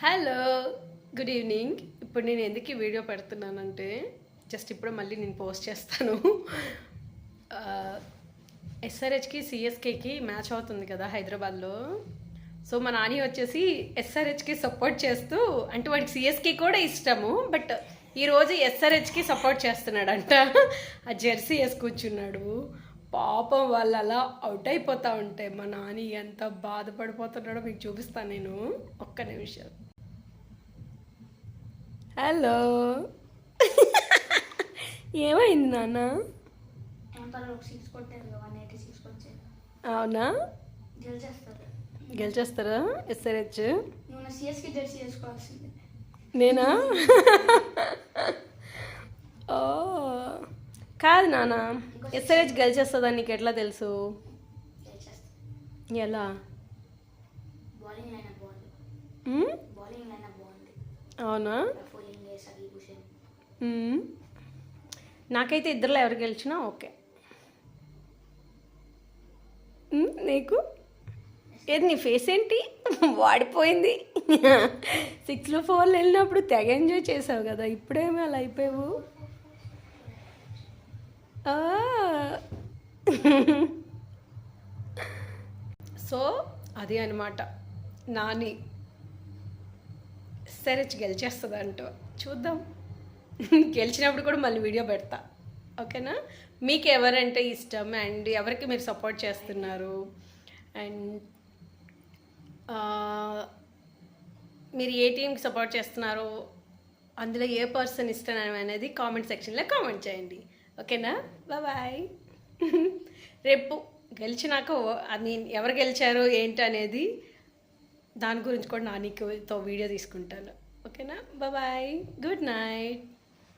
Hello, good evening. ఇప్పుడు నేను ఎందుకు ఈ వీడియో పెడుతున్నానంటే జస్ట్ ఇప్పుడు మళ్ళీ నేను పోస్ట్ చేస్తాను. ఎస్ఆర్హెచ్కి సిఎస్కేకి మ్యాచ్ అవుతుంది కదా హైదరాబాద్లో. సో మా నాని వచ్చేసి ఎస్ఆర్హెచ్కి సపోర్ట్ చేస్తూ, అంటే వాడికి సిఎస్కే కూడా ఇష్టము, బట్ ఈరోజు ఎస్ఆర్హెచ్కి సపోర్ట్ చేస్తున్నాడంట. ఆ జెర్సీ వేసి కూర్చున్నాడు. పాపం వాళ్ళు అలా అవుట్ అయిపోతూ ఉంటే మా నాని ఎంత బాధపడిపోతున్నాడో మీకు చూపిస్తాను నేను. ఒక్క నిమిషం. హలో, ఏమైంది నాన్న? అవునా, గెలిచేస్తారా ఎస్ఆర్హెచ్? నేనా? ఓ కాదు నాన్న, ఎస్ఆర్హెచ్ గెలిచేస్తుందని నీకు ఎట్లా తెలుసు? ఎలా? అవునా? నాకైతే ఇద్దరులో ఎవరు గెలిచినా ఓకే. నీకు ఏది? నీ ఫేస్ ఏంటి వాడిపోయింది? 6లో 4లో వెళ్ళినప్పుడు తెగ ఎంజాయ్ చేసావు కదా, ఇప్పుడేమీ అలా అయిపోయావు? సో అది అనమాట. నాని ఎస్ఆర్హెచ్ గెలిచేస్తుందంట, చూద్దాం. గెలిచినప్పుడు కూడా మళ్ళీ వీడియో పెడతా, ఓకేనా? మీకు ఎవరంటే ఇష్టం అండ్ ఎవరికి మీరు సపోర్ట్ చేస్తున్నారు అండ్ మీరు ఏ టీంకి సపోర్ట్ చేస్తున్నారో, అందులో ఏ పర్సన్ ఇష్టం అనేది కామెంట్ సెక్షన్లో కామెంట్ చేయండి, ఓకేనా? బాయ్. రేపు గెలిచినాక అది ఎవరు గెలిచారో ఏంటి అనేది దాని గురించి కూడా నానితో వీడియో తీసుకుంటాను, ఓకేనా? Bye, good night.